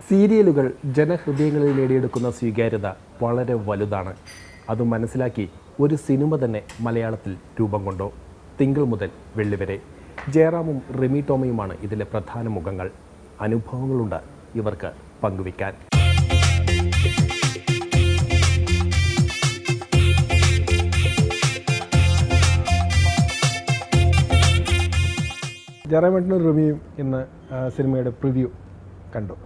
സീരിയലുകൾ ജനഹൃദയങ്ങളിൽ നേടിയെടുക്കുന്ന സ്വീകാര്യത വളരെ വലുതാണ്. അത് മനസ്സിലാക്കി ഒരു സിനിമ തന്നെ മലയാളത്തിൽ രൂപം കൊണ്ടു. തിങ്കൾ മുതൽ വെള്ളി വരെ. ജയറാമും റിമി ടോമിയുമാണ് ഇതിലെ പ്രധാന മുഖങ്ങൾ. അനുഭവങ്ങളുണ്ട് ഇവർക്ക് പങ്കുവയ്ക്കാൻ. ജയറാമേട്ടനും റിമിയും ഇന്ന് സിനിമയുടെ പ്രിവ്യൂ കണ്ടു.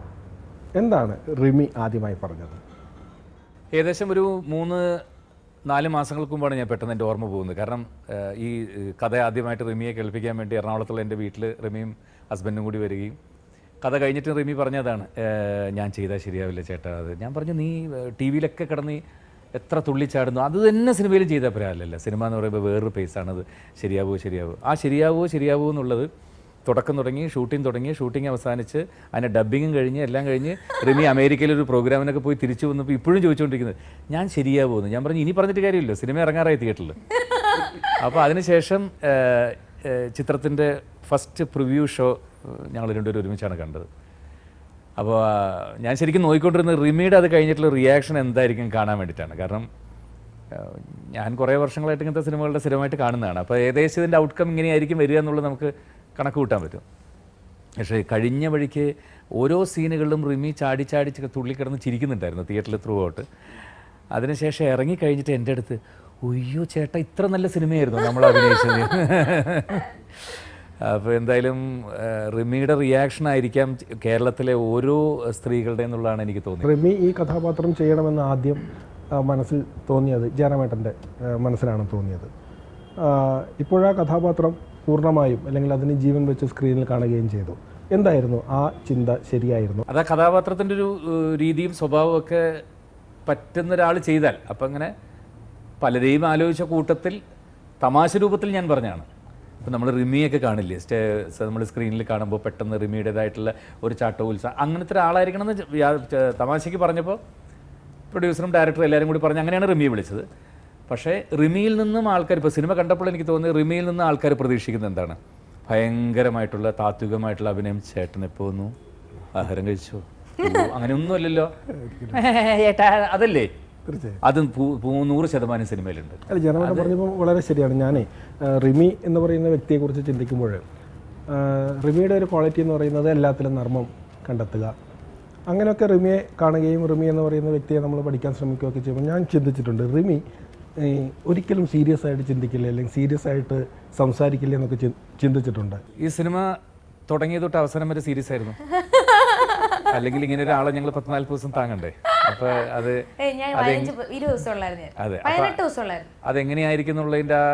എന്താണ് റിമി ആദ്യമായി പറഞ്ഞത്? ഏകദേശം ഒരു 3-4 മാസങ്ങൾക്ക് മുമ്പാണ് ഞാൻ പെട്ടെന്ന് എൻ്റെ ഓർമ്മ പോകുന്നത്. കാരണം ഈ കഥ ആദ്യമായിട്ട് റിമിയെ കേൾപ്പിക്കാൻ വേണ്ടി എറണാകുളത്തുള്ള എൻ്റെ വീട്ടിൽ റിമിയും ഹസ്ബൻഡും കൂടി വരികയും കഥ കഴിഞ്ഞിട്ട് റിമി പറഞ്ഞതാണ്, ഞാൻ ചെയ്താൽ ശരിയാവില്ല ചേട്ടാ. അത് ഞാൻ പറഞ്ഞു, നീ ടി വിയിലൊക്കെ കിടന്ന് എത്ര തുള്ളിച്ചാടുന്നു, അത് തന്നെ സിനിമയിലും ചെയ്താൽ പരാലല്ല. സിനിമ എന്ന് പറയുമ്പോൾ വേറൊരു പേസാണത്. ശരിയാവോ ആ ശരിയാവോ എന്നുള്ളത് തുടക്കം തുടങ്ങി, ഷൂട്ടിംഗ് അവസാനിച്ച് അതിൻ്റെ ഡബ്ബിങ്ങും കഴിഞ്ഞ് എല്ലാം കഴിഞ്ഞ് റിമി അമേരിക്കയിലൊരു പ്രോഗ്രാമിനൊക്കെ പോയി തിരിച്ചു വന്നപ്പോൾ ഇപ്പോഴും ചോദിച്ചുകൊണ്ടിരിക്കുന്നത്, ഞാൻ ശരിയാവുമെന്ന്. ഞാൻ പറഞ്ഞു, ഇനി പറഞ്ഞിട്ട് കാര്യമില്ല, സിനിമ ഇറങ്ങാറായി തിയേറ്ററിൽ. അപ്പോൾ അതിനുശേഷം ചിത്രത്തിൻ്റെ ഫസ്റ്റ് പ്രിവ്യൂ ഷോ ഞങ്ങൾ രണ്ടുപേരും ഒരുമിച്ചാണ് കണ്ടത്. അപ്പോൾ ഞാൻ ശരിക്കും നോക്കിക്കൊണ്ടിരുന്നത് റിമിയുടെ അത് കഴിഞ്ഞിട്ടുള്ള റിയാക്ഷൻ എന്തായിരിക്കും കാണാൻ വേണ്ടിയിട്ടാണ്. കാരണം ഞാൻ കുറേ വർഷങ്ങളായിട്ട് ഇങ്ങനത്തെ സിനിമകളുടെ സ്ഥിരമായിട്ട് കാണുന്നതാണ്. അപ്പോൾ ഏകദേശം ഇതിൻ്റെ ഔട്ട്കം ഇങ്ങനെയായിരിക്കും വരിക എന്നുള്ളത് നമുക്ക് കണക്ക് കൂട്ടാൻ പറ്റും. പക്ഷേ കഴിഞ്ഞ വഴിക്ക് ഓരോ സീനുകളിലും റിമി ചാടി തുള്ളിക്കിടന്ന് ചിരിക്കുന്നുണ്ടായിരുന്നു തിയേറ്ററിൽ ത്രൂ ഔട്ട്. അതിനുശേഷം ഇറങ്ങിക്കഴിഞ്ഞിട്ട് എൻ്റെ അടുത്ത്, ഒയ്യോ ചേട്ടാ, ഇത്ര നല്ല സിനിമയായിരുന്നു നമ്മൾ അഭിനയിച്ചത്. അപ്പോൾ എന്തായാലും റിമിയുടെ റിയാക്ഷൻ ആയിരിക്കാം കേരളത്തിലെ ഓരോ സ്ത്രീകളുടെ എന്നുള്ളതാണ് എനിക്ക് തോന്നിയത്. റിമി ഈ കഥാപാത്രം ചെയ്യണമെന്ന് ആദ്യം മനസ്സിൽ തോന്നിയത് ജയറാമേട്ടൻ്റെ മനസ്സിലാണ് തോന്നിയത്. ഇപ്പോഴാ കഥാപാത്രം പൂർണ്ണമായും അല്ലെങ്കിൽ അതിന് ജീവൻ വെച്ച് സ്ക്രീനിൽ കാണുകയും ചെയ്തു. എന്തായിരുന്നു ആ ചിന്ത? ശരിയായിരുന്നു? അത് ആ കഥാപാത്രത്തിൻ്റെ ഒരു രീതിയും സ്വഭാവവും ഒക്കെ പറ്റുന്ന ഒരാൾ ചെയ്താൽ, അപ്പം അങ്ങനെ പലരെയും ആലോചിച്ച കൂട്ടത്തിൽ തമാശ രൂപത്തിൽ ഞാൻ പറഞ്ഞാണ്. ഇപ്പം നമ്മൾ റിമിയൊക്കെ കാണില്ലേ, നമ്മൾ സ്ക്രീനിൽ കാണുമ്പോൾ പെട്ടെന്ന് റിമിയുടേതായിട്ടുള്ള ഒരു ചാട്ടോത്സവം അങ്ങനത്തെ ഒരാളായിരിക്കണം എന്ന് തമാശയ്ക്ക് പറഞ്ഞപ്പോൾ പ്രൊഡ്യൂസറും ഡയറക്ടറും എല്ലാവരും കൂടി പറഞ്ഞ് അങ്ങനെയാണ് റിമിയെ വിളിച്ചത്. പക്ഷേ റിമിയിൽ നിന്നും ആൾക്കാർ, ഇപ്പോൾ സിനിമ കണ്ടപ്പോൾ എനിക്ക് തോന്നുന്നത് റിമിയിൽ നിന്ന് ആൾക്കാർ പ്രതീക്ഷിക്കുന്നത് എന്താണ്? ഭയങ്കരമായിട്ടുള്ള താത്വികമായിട്ടുള്ള അഭിനയം. ചേട്ടൻ എപ്പോൾ വന്നു, ആഹാരം കഴിച്ചോ, അങ്ങനെയൊന്നുമല്ലല്ലോ ചേട്ടാ, അതല്ലേ? അത് 100% സിനിമയിലുണ്ട്. അല്ല, ജനമേട്ടൻ പറഞ്ഞപ്പോൾ വളരെ ശരിയാണ്. ഞാനേ റിമി എന്ന് പറയുന്ന വ്യക്തിയെക്കുറിച്ച് ചിന്തിക്കുമ്പോൾ റിമിയുടെ ഒരു ക്വാളിറ്റി എന്ന് പറയുന്നത് എല്ലാത്തിലും നർമ്മം കണ്ടെത്തുക. അങ്ങനെയൊക്കെ റിമിയെ കാണുകയും റിമി എന്ന് പറയുന്ന വ്യക്തിയെ നമ്മൾ പഠിക്കാൻ ശ്രമിക്കുകയൊക്കെ ചെയ്യുമ്പോൾ ഞാൻ ചിന്തിച്ചിട്ടുണ്ട്, റിമി ഒരിക്കലും സീരിയസ് ആയിട്ട് ചിന്തിക്കില്ല, അല്ലെങ്കിൽ സീരിയസ് ആയിട്ട് സംസാരിക്കില്ല എന്നൊക്കെ ചിന്തിച്ചിട്ടുണ്ട്. ഈ സിനിമ തുടങ്ങിയ തൊട്ട് അവസാനം വരെ സീരിയസ് ആയിരുന്നു. അല്ലെങ്കിൽ ഇങ്ങനെ ഒരാളെ ഞങ്ങൾ 14 ദിവസം താങ്ങണ്ടേ? അപ്പൊ അത് അതെങ്ങനെയായിരിക്കും എന്നുള്ളതിൻ്റെ ആ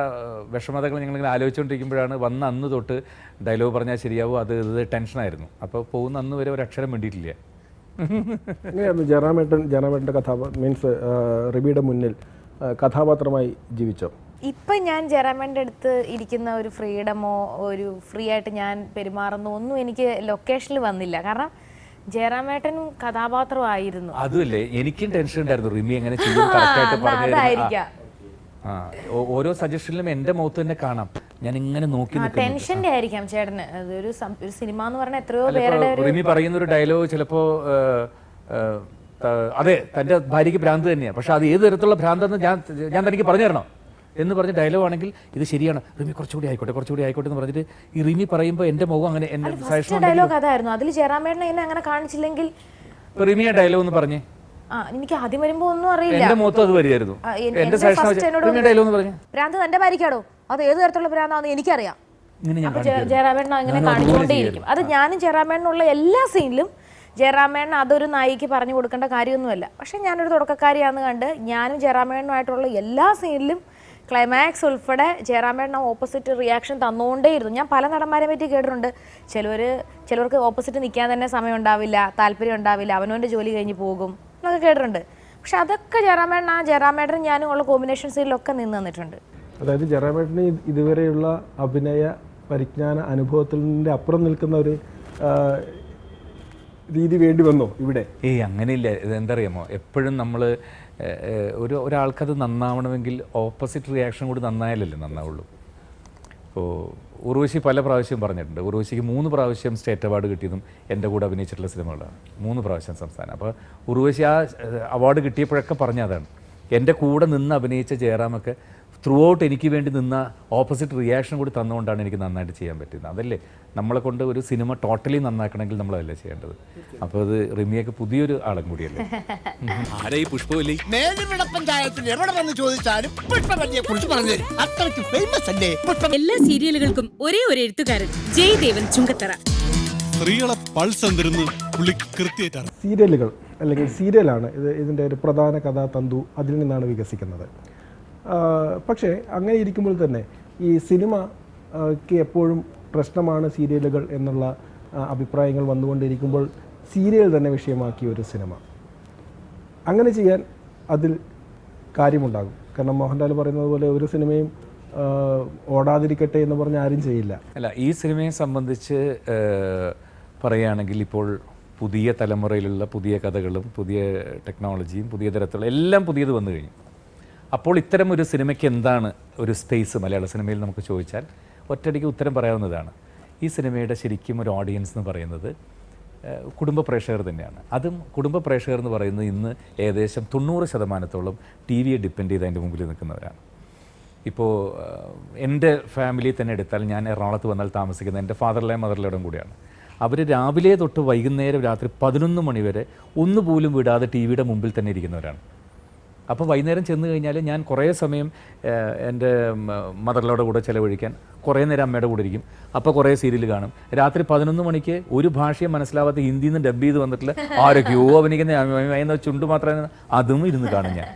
വിഷമതകൾ ഞങ്ങളിങ്ങനെ ആലോചിച്ചുകൊണ്ടിരിക്കുമ്പോഴാണ് വന്ന അന്ന് തൊട്ട് ഡയലോഗ് പറഞ്ഞാൽ ശരിയാവും, അത് ടെൻഷനായിരുന്നു. അപ്പോൾ പോകുന്ന അന്ന് വരെ ഒരു അക്ഷരം വേണ്ടിയിട്ടില്ല. എങ്ങനെയായിരുന്നു ജയറാമേട്ടൻ്റെ മീൻസ് റിമിയുടെ മുന്നിൽ കഥാപാത്രമായി ജീവിച്ചോ? ഇപ്പം ഞാൻ ജയറാമേട്ടൻ്റെ അടുത്ത് ഇരിക്കുന്ന ഒരു ഫ്രീഡമോ ഒരു ഫ്രീ ആയിട്ട് ഞാൻ പെരുമാറുന്നോ ഒന്നും എനിക്ക് ലൊക്കേഷനിൽ വന്നില്ല. കാരണം ജയറാമേട്ടനും കഥാപാത്രമായിരുന്നു. അതുമല്ലേ എനിക്കും ടെൻഷൻ ഉണ്ടായിരുന്നു, റിമി എങ്ങനെ ചെയ്യും കറക്റ്റായിട്ട് പറഞ്ഞു. ഓരോ സജഷനിലും എൻ്റെ മുഖത്ത് തന്നെ കാണാം, ഞാൻ ഇങ്ങനെ നോക്കി. ടെൻഷന്റെ ആയിരിക്കാം ചേട്ടന്. അതൊരു സിനിമ എന്ന് പറഞ്ഞാൽ എത്രയോ പേരുടെ റിമി പറയുന്ന ഒരു ഡയലോഗ് ചിലപ്പോ അതെ തൻ്റെ ഭാര്യയ്ക്ക് ഭ്രാന്ത് തന്നെയാണ്, പക്ഷെ അത് ഏത് തരത്തിലുള്ള ഭ്രാന്തെന്ന് ഞാൻ തനിക്ക് പറഞ്ഞു തരണം എന്ന് പറഞ്ഞ ഡയലോഗ് ആണെങ്കിൽ ഇത് ശരിയാണ്, റിമി കുറച്ചുകൂടി ആയിക്കോട്ടെ എന്ന് പറഞ്ഞിട്ട് ഈ റിമി പറയുമ്പോൾ എൻ്റെ മുഖം അങ്ങനെ ഡയലോഗ് അതായിരുന്നു. അതിൽ ജയറാമേട്ടനെ എന്നെ അങ്ങനെ കാണിച്ചില്ലെങ്കിൽ റിമിയ ഡയലോഗ് എന്ന് പറഞ്ഞേ എനിക്ക് ആദ്യം വരുമ്പോ ഒന്നും അറിയില്ല. എന്റെ മുഖത്ത് അത് വരികയായിരുന്നു. ഭ്രാന്ത് തന്റെ ഭാര്യയ്ക്കാടോ, അത് ഏത് തരത്തിലുള്ള ഭ്രാന്താണെന്ന് എനിക്കറിയാം. ജയറാമേട്ടൻ അങ്ങനെ കാണിച്ചുകൊണ്ടേയിരിക്കും. അത് ഞാനും ജയറാമേട്ടനുള്ള എല്ലാ സീനിലും ജയറാമേട്ടൻ അതൊരു നായിക്ക് പറഞ്ഞു കൊടുക്കേണ്ട കാര്യമൊന്നുമല്ല. പക്ഷെ ഞാനൊരു തുടക്കക്കാരിയാണെന്ന് കണ്ട് ഞാനും ജയറാമേട്ടനുമായിട്ടുള്ള എല്ലാ സീനിലും ക്ലൈമാക്സ് ഉൾപ്പെടെ ജയറാമേട്ടൻ ഓപ്പോസിറ്റ് റിയാക്ഷൻ തന്നുകൊണ്ടേയിരുന്നു. ഞാൻ പല നടന്മാരെ പറ്റി കേട്ടിട്ടുണ്ട്, ചിലവർക്ക് ഓപ്പോസിറ്റ് നിൽക്കാൻ തന്നെ സമയം ഉണ്ടാവില്ല, താല്പര്യം ഉണ്ടാവില്ല, അവനവൻ്റെ ജോലി കഴിഞ്ഞ് പോകും എന്നൊക്കെ കേട്ടിട്ടുണ്ട്. പക്ഷെ അതൊക്കെ ജയറാമേട്ടൻ ഞാനും ഉള്ള കോമ്പിനേഷൻ സീനിലൊക്കെ നിന്ന് തന്നിട്ടുണ്ട്. അതായത് ജയറാമേട്ടന് ഇതുവരെയുള്ള അഭിനയ പരിജ്ഞാന അനുഭവത്തിൻ്റെ അപ്പുറം നിൽക്കുന്ന ഒരു രീതി വേണ്ടി വന്നോ ഇവിടെ? അങ്ങനെയില്ല. ഇതെന്തറിയാമോ, എപ്പോഴും നമ്മൾ ഒരാൾക്കത് നന്നാവണമെങ്കിൽ ഓപ്പോസിറ്റ് റിയാക്ഷൻ കൂടി നന്നായാലല്ലേ നന്നാവുള്ളൂ. ഇപ്പോൾ ഉർവശി പല പ്രാവശ്യം പറഞ്ഞിട്ടുണ്ട്. ഉർവശിക്ക് 3 പ്രാവശ്യം സ്റ്റേറ്റ് അവാർഡ് കിട്ടിയതും എൻ്റെ കൂടെ അഭിനയിച്ചിട്ടുള്ള സിനിമകളാണ്. 3 പ്രാവശ്യം സംസ്ഥാനം. അപ്പോൾ ഉർവശി ആ അവാർഡ് കിട്ടിയപ്പോഴൊക്കെ പറഞ്ഞതാണ്, എൻ്റെ കൂടെ നിന്ന് അഭിനയിച്ച ജയറാമൊക്കെ ത്രൂ ഔട്ട് എനിക്ക് വേണ്ടി നിന്ന ഓപ്പോസിറ്റ് റിയാക്ഷൻ കൂടി തന്നുകൊണ്ടാണ് എനിക്ക് നന്നായിട്ട് ചെയ്യാൻ പറ്റുന്നത്. അതല്ലേ നമ്മളെ കൊണ്ട് ഒരു സിനിമ ടോട്ടലി നന്നാക്കണമെങ്കിൽ നമ്മളതല്ലേ ചെയ്യേണ്ടത്. അപ്പോൾ അത് റിമിയൊക്കെ പുതിയൊരു ആളും കൂടിയല്ലേ. ആരാ ഈ പുഷ്പവല്ലി? പഞ്ചായത്തിൽ എവിടെ വന്ന് ചോദിച്ചാലും പുഷ്പവല്ലിയെ കുറിച്ച് പറഞ്ഞു തരും. അത്രയ്ക്ക് ഫേമസ് അല്ലേ പുഷ്പ. എല്ലാ സീരിയലുകൾക്കും ഒരേ ഒരു എഴുത്തുകാരൻ, ജയദേവൻ ചുങ്കത്തറ. സ്ത്രീകളെ പൾസ് എന്തിരുന്ന് പുള്ളിക്ക് കൃത്യമായിട്ടാണ്. സീരിയലുകൾ അല്ലെങ്കിൽ സീരിയലാണ് ഇതിൻ്റെ ഒരു പ്രധാന കഥാതന്തു, അതിൽ നിന്നാണ് വികസിക്കുന്നത്. പക്ഷേ അങ്ങനെ ഇരിക്കുമ്പോൾ തന്നെ ഈ സിനിമയ്ക്ക് എപ്പോഴും പ്രശ്നമാണ് സീരിയലുകൾ എന്നുള്ള അഭിപ്രായങ്ങൾ വന്നുകൊണ്ടിരിക്കുമ്പോൾ സീരിയൽ തന്നെ വിഷയമാക്കിയ ഒരു സിനിമ അങ്ങനെ ചെയ്യാൻ അതിൽ കാര്യമുണ്ടാകും. കാരണം മോഹൻലാൽ പറയുന്നത് പോലെ ഒരു സിനിമയും ഓടാതിരിക്കട്ടെ എന്ന് പറഞ്ഞ് ആരും ചെയ്യില്ല. അല്ല, ഈ സിനിമയെ സംബന്ധിച്ച് പറയുകയാണെങ്കിൽ ഇപ്പോൾ പുതിയ തലമുറയിലുള്ള പുതിയ കഥകളും പുതിയ ടെക്നോളജിയും പുതിയ തരത്തിലുള്ള എല്ലാം പുതിയത് വന്നു കഴിഞ്ഞു. അപ്പോൾ ഇത്തരം ഒരു സിനിമയ്ക്ക് എന്താണ് ഒരു സ്പേസ് മലയാള സിനിമയിൽ നമുക്ക് ചോദിച്ചാൽ ഒറ്റയടിക്ക് ഉത്തരം പറയാവുന്നതാണ്. ഈ സിനിമയുടെ ശരിക്കും ഒരു ഓഡിയൻസ് എന്ന് പറയുന്നത് കുടുംബ പ്രേക്ഷകർ തന്നെയാണ്. അതും കുടുംബ പ്രേക്ഷകർ എന്ന് പറയുന്നത് ഇന്ന് ഏകദേശം 90% ടി വിയെ ഡിപ്പെൻഡ് ചെയ്ത് അതിൻ്റെ മുമ്പിൽ നിൽക്കുന്നവരാണ്. ഇപ്പോൾ എൻ്റെ ഫാമിലി തന്നെ എടുത്താൽ, ഞാൻ എറണാകുളത്ത് വന്നാൽ താമസിക്കുന്നത് എൻ്റെ ഫാദറിലെയും മദറിലോടും കൂടിയാണ്. അവർ രാവിലെ തൊട്ട് വൈകുന്നേരം രാത്രി 11 മണി വരെ ഒന്നുപോലും വിടാതെ ടി വിയുടെ മുമ്പിൽ തന്നെ ഇരിക്കുന്നവരാണ്. അപ്പോൾ വൈകുന്നേരം ചെന്ന് കഴിഞ്ഞാൽ ഞാൻ കുറേ സമയം എൻ്റെ മദറിലോടെ കൂടെ ചിലവഴിക്കാൻ കുറേ നേരം അമ്മയുടെ കൂടെ ഇരിക്കും. അപ്പോൾ കുറേ സീരിയൽ കാണും. രാത്രി 11 മണിക്ക് ഒരു ഭാഷയും മനസ്സിലാവാത്ത ഹിന്ദിയിൽ നിന്ന് ഡബ് ചെയ്ത് വന്നിട്ടുള്ള ആരൊക്കെയോ അഭിനയിക്കുന്ന ചുണ്ട് മാത്രമേ അതും ഇരുന്ന് കാണും ഞാൻ.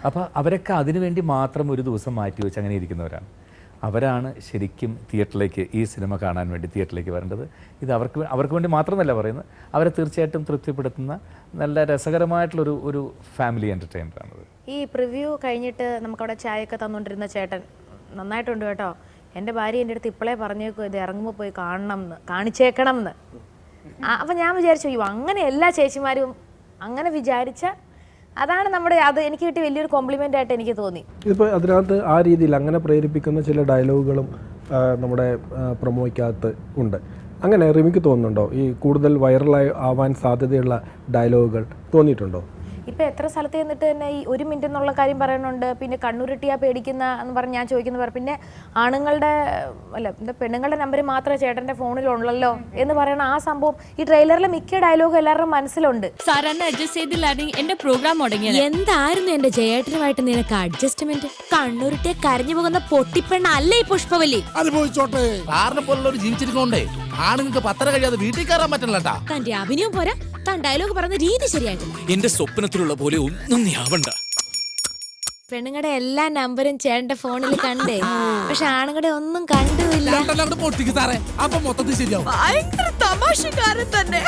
അപ്പോൾ അവരൊക്കെ അതിനു വേണ്ടി മാത്രം ഒരു ദിവസം മാറ്റി വെച്ച് അങ്ങനെ ഇരിക്കുന്നവരാണ്. അവരാണ് ശരിക്കും തിയേറ്ററിലേക്ക് ഈ സിനിമ കാണാൻ വേണ്ടി തിയേറ്ററിലേക്ക് വരേണ്ടത്. ഇത് അവർക്ക് വേണ്ടി മാത്രമല്ല പറയുന്നത്, അവരെ തീർച്ചയായിട്ടും തൃപ്തിപ്പെടുത്തുന്ന നല്ല രസകരമായിട്ടുള്ളൊരു ഒരു ഫാമിലി എൻ്റർടൈനറാണത്. ഈ പ്രിവ്യൂ കഴിഞ്ഞിട്ട് നമുക്കവിടെ ചായയൊക്കെ തന്നുകൊണ്ടിരുന്ന ചേട്ടൻ നന്നായിട്ടുണ്ട് കേട്ടോ. എൻ്റെ ഭാര്യ എൻ്റെ അടുത്ത് ഇപ്പോഴേ പറഞ്ഞേക്കും ഇത് ഇറങ്ങുമ്പോൾ പോയി കാണണം എന്ന്, കാണിച്ചേക്കണം എന്ന്. അപ്പം ഞാൻ വിചാരിച്ചു, അയ്യോ അങ്ങനെ എല്ലാ ചേച്ചിമാരും അങ്ങനെ വിചാരിച്ച അതാണ് നമ്മുടെ അത് എനിക്ക് കിട്ടിയ വലിയൊരു കോംപ്ലിമെൻ്റ് ആയിട്ട് എനിക്ക് തോന്നി. ഇതിപ്പോൾ അതിനകത്ത് ആ രീതിയിൽ അങ്ങനെ പ്രേരിപ്പിക്കുന്ന ചില ഡയലോഗുകളും നമ്മുടെ പ്രൊമോയ്ക്കകത്ത് ഉണ്ട്. അങ്ങനെ റിമിക്ക് തോന്നുന്നുണ്ടോ ഈ കൂടുതൽ വൈറലായി ആവാൻ സാധ്യതയുള്ള ഡയലോഗുകൾ തോന്നിയിട്ടുണ്ടോ? ഇപ്പം എത്ര സ്ഥലത്ത് ചെന്നിട്ട് തന്നെ ഈ 1 മിനിറ്റ് എന്നുള്ള കാര്യം പറയുന്നുണ്ട്. പിന്നെ കണ്ണൂരിട്ടിയാ പേടിക്കുന്ന എന്ന് പറഞ്ഞ് ഞാൻ ചോദിക്കുന്ന പിന്നെ ആണുങ്ങളുടെ അല്ല എന്താ പെണ്ണുങ്ങളുടെ നമ്പർ മാത്രമേ ചേട്ടൻ്റെ ഫോണിലുള്ളല്ലോ എന്ന് പറയുന്ന ആ സംഭവം ഈ ട്രെയിലറിലെ മിക്ക ഡയലോഗും എല്ലാവരുടെ മനസ്സിലുണ്ട്. സാറാണ് അഡ്ജസ്റ്റ് ചെയ്തില്ലായിരുന്നെങ്കിൽ എന്റെ പ്രോഗ്രാം മുടങ്ങിയത്. എന്തായിരുന്നു എന്റെ ജയേട്ടനുമായിട്ട് നിനക്ക് അഡ്ജസ്റ്റ്മെന്റ്? കണ്ണൂരിട്ടെ കരഞ്ഞു പോകുന്ന പൊട്ടിപ്പെണ്ണ അല്ലേ ഈ പുഷ്പവല്ലി? അനുഭവിച്ചോട്ടെ. സാറിനെ പോലുള്ളവർ ജീവിച്ചിരിക്കോണ്ടേ ആണുങ്ങൾക്ക് 10 കഴിയാതെ വീട്ടിൽ കയറാൻ പറ്റില്ലട്ടാ. തന്റെ അഭിനയം പോരാ, താൻ ഡയലോഗ് പറഞ്ഞ രീതി ശരിയായിട്ടില്ല. എന്റെ സ്വപ്നത്തിലുള്ള പോലെ ഒന്നും നീ ആവണ്ട. പെണ്ണുങ്ങളുടെ എല്ലാ നമ്പരും ചേട്ടന്റെ ഫോണിൽ കണ്ടേ, പക്ഷെ ആണുങ്ങളുടെ ഒന്നും കണ്ടുമില്ല. തമാശക്കാരൻ തന്നെ.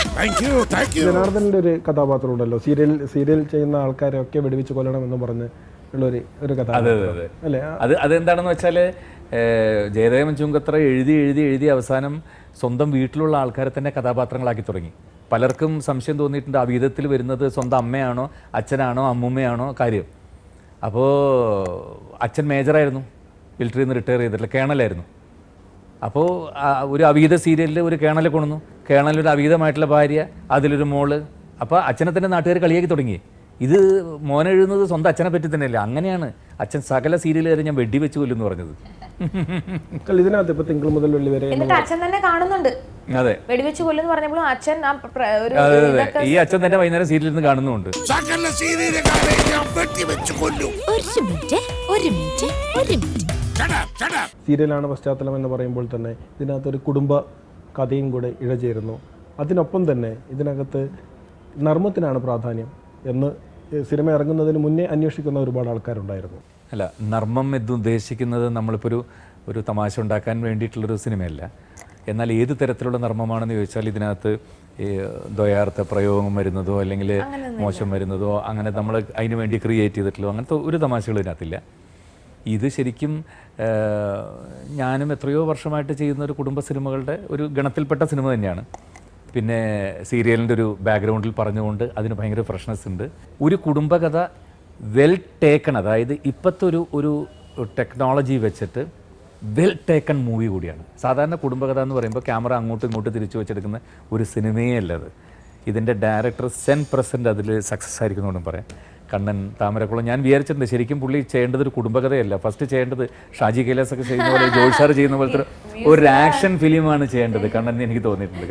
ജനാർദ്ദന്റെ ഒരു കഥാപാത്രം ഉണ്ടല്ലോ, സീരിയൽ ചെയ്യുന്ന ആൾക്കാരെ ഒക്കെ വെടിവെച്ച് കൊല്ലണം എന്ന് പറഞ്ഞ് ഉള്ളൊരു കഥാപാത്രം അല്ലേ? അതെന്താണെന്ന് വെച്ചാൽ ജയദേവൻ ചുങ്കത്തറ എഴുതി അവസാനം സ്വന്തം വീട്ടിലുള്ള ആൾക്കാരെ തന്നെ കഥാപാത്രങ്ങളാക്കി തുടങ്ങി. പലർക്കും സംശയം തോന്നിയിട്ടുണ്ട് ആ വിധത്തിൽ വരുന്നത് സ്വന്തം അമ്മയാണോ അച്ഛനാണോ അമ്മൂമ്മയാണോ കാര്യം. അപ്പോൾ അച്ഛൻ മേജറായിരുന്നു, മിലിറ്ററിയിൽ നിന്ന് റിട്ടയർ ചെയ്തിട്ടില്ല, കേണലായിരുന്നു. അപ്പോൾ ഒരു അവീത സീരിയലിൽ ഒരു കേണലെ കൊണ്ടുവന്നു, കേണലൊരു അവീതമായിട്ടുള്ള ഭാര്യ, അതിലൊരു മോള്. അപ്പോൾ അച്ഛനെ തന്നെ നാട്ടുകാർ കളിയാക്കി തുടങ്ങി. ഇത് മോൻ എഴുതുന്നത് സ്വന്തം അച്ഛനെ പറ്റി തന്നെയല്ലേ. അങ്ങനെയാണ് അച്ഛൻ സകല സീരിയലുകാരെ ഞാൻ വെടിവെച്ച് കൊല്ലുമെന്ന് പറഞ്ഞത്. ഇതിനകത്ത് ഇപ്പൊ തിങ്കൾ മുതൽ വെള്ളി വരെ എന്നിട്ട് അച്ഛൻ തന്നെ കാണുന്നുണ്ട്. അതെ, വെടിവെച്ച് കൊല്ലുന്നു പറഞ്ഞപ്പോഴും അച്ഛൻ ഈ അച്ഛൻ തന്നെ വൈകുന്നേരം സീരിയലിൽ നിന്ന് കാണുന്നുണ്ട്. സീരിയലാണ് പശ്ചാത്തലം എന്ന് പറയുമ്പോൾ തന്നെ ഇതിനകത്തൊരു കുടുംബ കഥയും കൂടെ ഇഴചേരുന്നു. അതിനൊപ്പം തന്നെ ഇതിനകത്ത് നർമ്മത്തിനാണ് പ്രാധാന്യം എന്ന് സിനിമ ഇറങ്ങുന്നതിന് മുന്നേ അന്വേഷിക്കുന്ന ഒരുപാട് ആൾക്കാരുണ്ടായിരുന്നു. അല്ല, നർമ്മം എന്നുദ്ദേശിക്കുന്നത് നമ്മളിപ്പോൾ ഒരു തമാശ ഉണ്ടാക്കാൻ വേണ്ടിയിട്ടുള്ളൊരു സിനിമയല്ല. എന്നാൽ ഏത് തരത്തിലുള്ള നർമ്മമാണെന്ന് ചോദിച്ചാൽ ഇതിനകത്ത് ദ്വയാർത്ഥ പ്രയോഗം വരുന്നതോ അല്ലെങ്കിൽ മോശം വരുന്നതോ അങ്ങനെ നമ്മൾ അതിന് വേണ്ടി ക്രിയേറ്റ് ചെയ്തിട്ടുള്ളതോ അങ്ങനത്തെ ഒരു തമാശകൾ ഇതിനകത്തില്ല. ഇത് ശരിക്കും ഞാനും എത്രയോ വർഷമായിട്ട് ചെയ്യുന്ന ഒരു കുടുംബ സിനിമകളുടെ ഒരു ഗണത്തിൽപ്പെട്ട സിനിമ തന്നെയാണ്. പിന്നെ സീരിയലിൻ്റെ ഒരു ബാക്ക്ഗ്രൗണ്ടിൽ പറഞ്ഞുകൊണ്ട് അതിന് ഭയങ്കര ഫ്രഷ്നെസ് ഉണ്ട്. ഒരു കുടുംബകഥ വെൽ ടേക്കൺ, അതായത് ഇപ്പോഴത്തെ ഒരു ടെക്നോളജി വെച്ചിട്ട് വെൽ ടേക്കൺ മൂവി കൂടിയാണ്. സാധാരണ കുടുംബകഥ എന്ന് പറയുമ്പോൾ ക്യാമറ അങ്ങോട്ടും ഇങ്ങോട്ടും തിരിച്ചു വെച്ചെടുക്കുന്ന ഒരു സിനിമയേ അല്ല അത്. ഇതിൻ്റെ ഡയറക്ടർ 100% അതിൽ സക്സസ് ആയിരിക്കുന്നുകൊണ്ടും പറയാം. കണ്ണൻ താമരക്കുളം ഞാൻ വിചാരിച്ചിട്ടുണ്ട് ശരിക്കും പുള്ളി ചെയ്യേണ്ടത് ഒരു കുടുംബകഥയല്ല, ഫസ്റ്റ് ചെയ്യേണ്ടത് ഷാജി കൈലാസ് ഒക്കെ ചെയ്യുന്ന പോലെ ജോയ് സാർ ചെയ്യുന്ന പോലത്തെ ഒരു ആക്ഷൻ ഫിലിമാണ് ചെയ്യേണ്ടത് കണ്ണൻ എനിക്ക് തോന്നിയിട്ടുണ്ട്.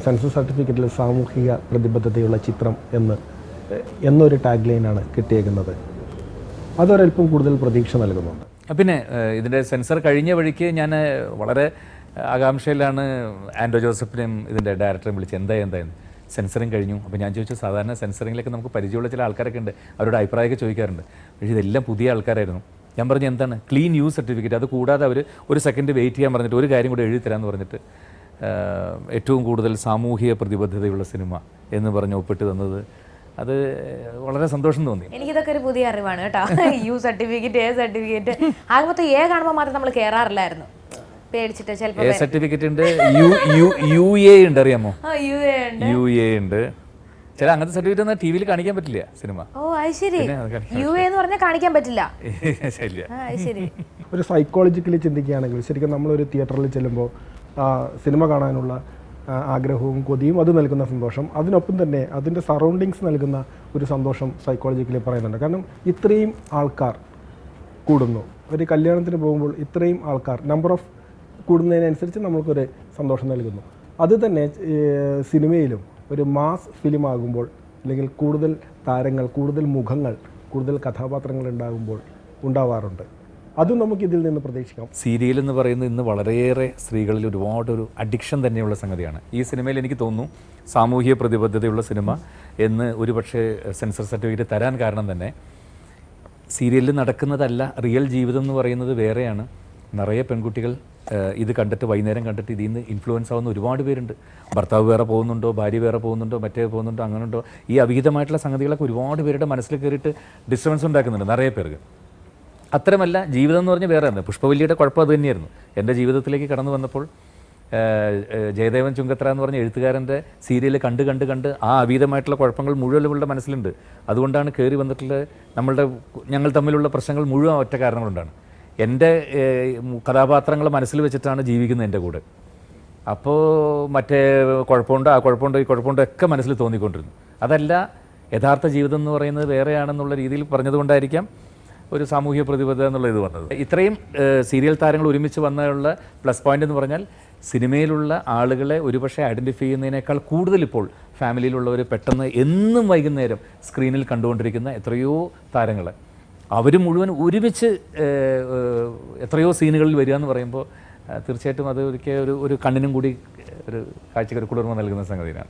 സെൻസസ് സർട്ടിഫിക്കറ്റിൽ സാമൂഹിക പ്രതിബദ്ധതയുള്ള ചിത്രം എന്നൊരു ടാഗ് ലൈനാണ് കിട്ടിയേക്കുന്നത്. അതൊരല്പം കൂടുതൽ പ്രതീക്ഷ നൽകുന്നുണ്ട്. പിന്നെ ഇതിൻ്റെ സെൻസർ കഴിഞ്ഞ വഴിക്ക് ഞാൻ വളരെ ആകാംക്ഷയിലാണ് ആൻഡ്രോ ജോസഫിനെയും ഇതിൻ്റെ ഡയറക്ടറെയും വിളിച്ച് എന്തായെന്ന്. സെൻസറിങ് കഴിഞ്ഞു. അപ്പോൾ ഞാൻ ചോദിച്ചു, സാധാരണ സെൻസറിങ്ങിലൊക്കെ നമുക്ക് പരിചയമുള്ള ചില ആൾക്കാരൊക്കെ ഉണ്ട്, അവരുടെ അഭിപ്രായമൊക്കെ ചോദിക്കാറുണ്ട്. പക്ഷേ ഇതെല്ലാം പുതിയ ആൾക്കാരായിരുന്നു. ഞാൻ പറഞ്ഞു എന്താണ് ക്ലീൻ യൂസ് സർട്ടിഫിക്കറ്റ്, അത് കൂടാതെ അവർ ഒരു സെക്കൻഡ് വെയിറ്റ് ചെയ്യാൻ പറഞ്ഞിട്ട് ഒരു കാര്യം കൂടെ എഴുതി തരാമെന്ന് പറഞ്ഞിട്ട് ഏറ്റവും കൂടുതൽ സാമൂഹിക പ്രതിബദ്ധതയുള്ള സിനിമ എന്ന് പറഞ്ഞ് ഒപ്പിട്ട് തന്നത് അത് വളരെ സന്തോഷം തോന്നി. എനിക്കിതൊക്കെ ഒരു പുതിയ അറിവാണ് കേട്ടോ. യു സർട്ടിഫിക്കറ്റ്, എ സർട്ടിഫിക്കറ്റ്, ആകുമ്പോൾ എ കാണുമ്പോൾ മാത്രം നമ്മൾ കയറാറില്ലായിരുന്നു, പേടിച്ചിട്ട്. ചിലപ്പോൾ എ സർട്ടിഫിക്കറ്റ് ഉണ്ട്, യു എ ഉണ്ട്, അറിയാമോ? യു എ ഉണ്ട്. ചില അങ്ങനത്തെ സർട്ടിഫിക്കറ്റ് ഒന്നും ടി വിയിൽ കാണിക്കാൻ പറ്റില്ല സിനിമ. ഓ അത് ശരി, യു എ എന്ന് പറഞ്ഞാൽ കാണിക്കാൻ പറ്റില്ല. ശരി. ഒരു സൈക്കോളജിക്കലി ചിന്തിക്കുകയാണെങ്കിൽ ശരിക്കും നമ്മളൊരു തിയേറ്ററിൽ ചെല്ലുമ്പോൾ സിനിമ കാണാനുള്ള ആഗ്രഹവും കൊതിയും അത് നൽകുന്ന സന്തോഷം, അതിനൊപ്പം തന്നെ അതിൻ്റെ സറൗണ്ടിങ്സ് നൽകുന്ന ഒരു സന്തോഷം സൈക്കോളജിക്കലി പറയുന്നുണ്ട്. കാരണം ഇത്രയും ആൾക്കാർ കൂടുന്നു, ഒരു കല്യാണത്തിന് പോകുമ്പോൾ ഇത്രയും ആൾക്കാർ നമ്പർ ഓഫ് കൂടുന്നതിനനുസരിച്ച് നമുക്കൊരു സന്തോഷം നൽകുന്നു. അത് തന്നെ സിനിമയിലും ഒരു മാസ് ഫിലിം ആകുമ്പോൾ, അല്ലെങ്കിൽ കൂടുതൽ താരങ്ങൾ, കൂടുതൽ മുഖങ്ങൾ, കൂടുതൽ കഥാപാത്രങ്ങൾ ഉണ്ടാവാറുണ്ട്. അതും നമുക്ക് ഇതിൽ നിന്ന് പ്രതീക്ഷിക്കാം. സീരിയൽ എന്ന് പറയുന്നത് ഇന്ന് വളരെയേറെ സ്ത്രീകളിൽ ഒരുപാടൊരു അഡിക്ഷൻ തന്നെയുള്ള സംഗതിയാണ്. ഈ സിനിമയിൽ എനിക്ക് തോന്നുന്നു സാമൂഹിക പ്രതിബദ്ധതയുള്ള സിനിമ എന്ന് ഒരുപക്ഷെ സെൻസർ സർട്ടിഫിക്കറ്റ് തരാൻ കാരണം തന്നെ സീരിയലിൽ നടക്കുന്നതല്ല, റിയൽ ജീവിതം എന്ന് പറയുന്നത് വേറെയാണ്. നിറയെ പെൺകുട്ടികൾ ഇത് കണ്ടിട്ട് വൈകുന്നേരം കണ്ടിട്ട് ഇതിൽ നിന്ന് ഇൻഫ്ലുവൻസ് ആവുന്ന ഒരുപാട് പേരുണ്ട്. ഭർത്താവ് വേറെ പോകുന്നുണ്ടോ, ഭാര്യ വേറെ പോകുന്നുണ്ടോ, മറ്റേ പോകുന്നുണ്ടോ, അങ്ങനെയുണ്ടോ, ഈ അവിഹിതമായിട്ടുള്ള സംഗതികളൊക്കെ ഒരുപാട് പേരുടെ മനസ്സിൽ കയറിയിട്ട് ഡിസ്റ്റർബൻസ് ഉണ്ടാക്കുന്നുണ്ട് നിറയെ പേർക്ക്. അത്തരമല്ല ജീവിതം എന്ന് പറഞ്ഞാൽ വേറെ ആണ്. പുഷ്പവല്ലിയുടെ കുഴപ്പം അത് തന്നെയായിരുന്നു. എൻ്റെ ജീവിതത്തിലേക്ക് കടന്നു വന്നപ്പോൾ ജയദേവൻ ചുങ്കത്ര എന്ന് പറഞ്ഞ എഴുത്തുകാരൻ്റെ സീരിയൽ കണ്ട് ആ അവിഹിതമായിട്ടുള്ള കുഴപ്പങ്ങൾ മുഴുവൻ ഇവളുടെ മനസ്സിലുണ്ട്. അതുകൊണ്ടാണ് കയറി വന്നിട്ടുള്ളത്. ഞങ്ങൾ തമ്മിലുള്ള പ്രശ്നങ്ങൾ മുഴുവൻ ഒറ്റ കാരണങ്ങളുണ്ടാണ്. എൻ്റെ കഥാപാത്രങ്ങൾ മനസ്സിൽ വെച്ചിട്ടാണ് ജീവിക്കുന്നത് എൻ്റെ കൂടെ. അപ്പോൾ മറ്റേ കുഴപ്പമുണ്ടോ, ആ കുഴപ്പമുണ്ടോ, ഈ കുഴപ്പമുണ്ടോ ഒക്കെ മനസ്സിൽ തോന്നിക്കൊണ്ടിരുന്നു. അതല്ല യഥാർത്ഥ ജീവിതം എന്ന് പറയുന്നത് വേറെയാണെന്നുള്ള രീതിയിൽ പറഞ്ഞതുകൊണ്ടായിരിക്കാം ഒരു സാമൂഹ്യ പ്രതിബദ്ധത എന്നുള്ള ഇത് വന്നത്. ഇത്രയും സീരിയൽ താരങ്ങൾ ഒരുമിച്ച് വന്നുള്ള പ്ലസ് പോയിന്റ് എന്ന് പറഞ്ഞാൽ സിനിമയിലുള്ള ആളുകളെ ഒരുപക്ഷെ ഐഡൻറ്റിഫൈ ചെയ്യുന്നതിനേക്കാൾ കൂടുതൽ ഇപ്പോൾ ഫാമിലിയിലുള്ളവർ പെട്ടെന്ന് എന്നും വൈകുന്നേരം സ്ക്രീനിൽ കണ്ടുകൊണ്ടിരിക്കുന്ന എത്രയോ താരങ്ങൾ, അവർ മുഴുവൻ ഒരുമിച്ച് എത്രയോ സീനുകളിൽ വരിക എന്ന് പറയുമ്പോൾ തീർച്ചയായിട്ടും അത് ഒരിക്കൽ ഒരു കണ്ണിനും കൂടി ഒരു കാഴ്ചക്ക് ഒരു കുളിർമ നൽകുന്ന സംഗതിയാണ്.